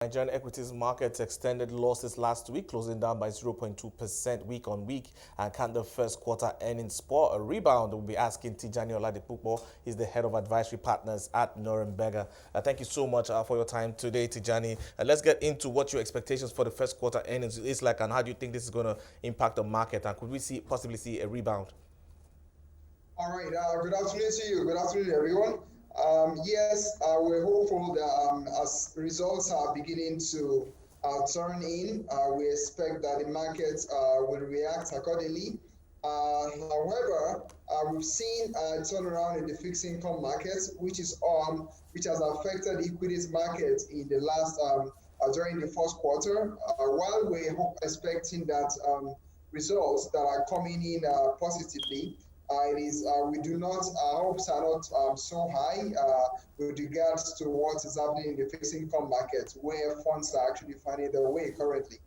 Nigerian equities markets extended losses last week, closing down by 0.2% week on week, and can the first quarter earnings spur a rebound? We'll be asking Tijani Oladipupo. He's the head of advisory partners at Norrenberger. Thank you so much for your time today, Tijani. Let's get into what your expectations for the first quarter earnings is like, and how do you think this is going to impact the market, and could we possibly see a rebound? All right. Good afternoon to you. Good afternoon, everyone. Yes, we're hopeful that as results are beginning to turn in, we expect that the market will react accordingly. However, we've seen a turnaround in the fixed income market, which has affected the equities market in the last during the first quarter. While we're expecting that results that are coming in positively. We do not, our hopes are not so high with regards to what is happening in the fixed income market, where funds are actually finding their way currently.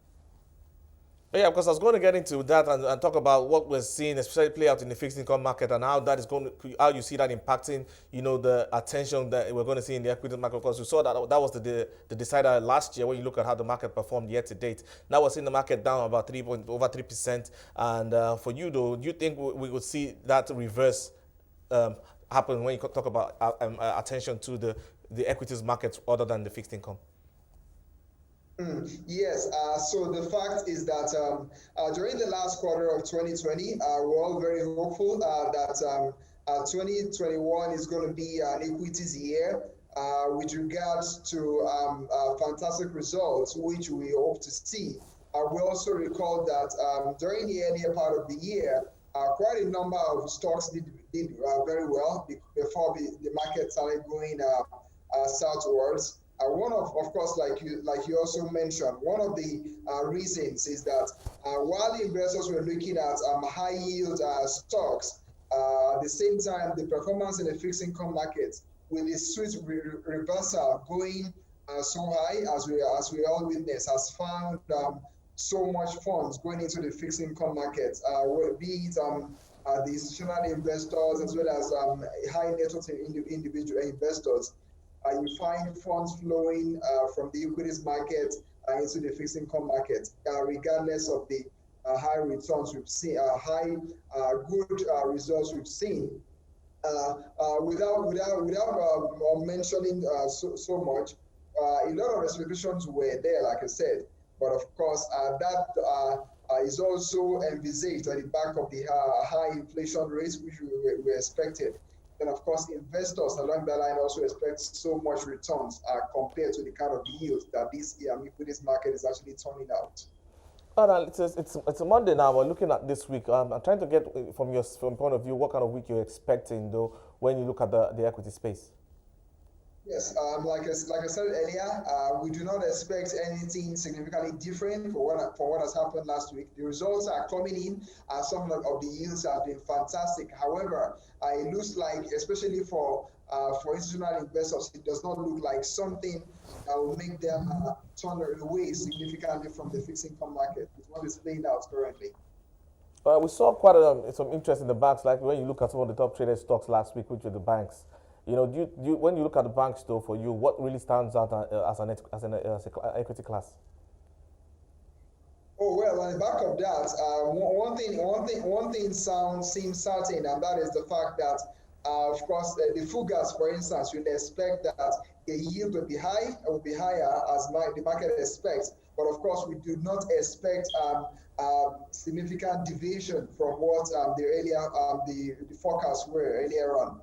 Yeah, because I was going to get into that and talk about what we're seeing, especially play out in the fixed income market, and how that is going to, how you see that impacting, the attention that we're going to see in the equity market. Because we saw that was the decider last year when you look at how the market performed year to date. Now we're seeing the market down about over 3%. And for you though, do you think we would see that reverse happen when you talk about attention to the equities market other than the fixed income? Yes, so the fact is that during the last quarter of 2020, we're all very hopeful that 2021 is going to be an equities year with regards to fantastic results, which we hope to see. We also recall that during the earlier part of the year, quite a number of stocks did very well before the market started going southwards. One of course, like you also mentioned, one of the reasons is that while the investors were looking at high yield stocks, at the same time, the performance in the fixed income market with the swift reversal going so high as we all witness has found so much funds going into the fixed income market, be it the institutional investors as well as high net worth individual investors. You find funds flowing from the equities market into the fixed income market, regardless of the high returns we've seen, good results we've seen. Without mentioning so much, a lot of expectations were there, like I said. But of course, that is also envisaged at the back of the high inflation rates, which we expected. And of course, investors along that line also expect so much returns compared to the kind of yield that this equities market is actually turning out. It's a Monday now. We're looking at this week. I'm trying to get from your point of view what kind of week you're expecting, though, when you look at the equity space. Yes, like I said earlier, we do not expect anything significantly different for what has happened last week. The results are coming in. Some of the yields have been fantastic. However, it looks like, especially for institutional investors, it does not look like something that will make them turn away significantly from the fixed income market. It's what is playing out currently. We saw quite some interest in the banks, like when you look at some of the top traded stocks last week, which were the banks. When you look at the banks, though, for you, what really stands out as an equity class? Oh well, on the back of that, one thing seems certain, and that is the fact that, of course, the FUGAs, for instance, you'd expect that the yield will be higher as the market expects. But of course, we do not expect significant deviation from what the forecasts were earlier on.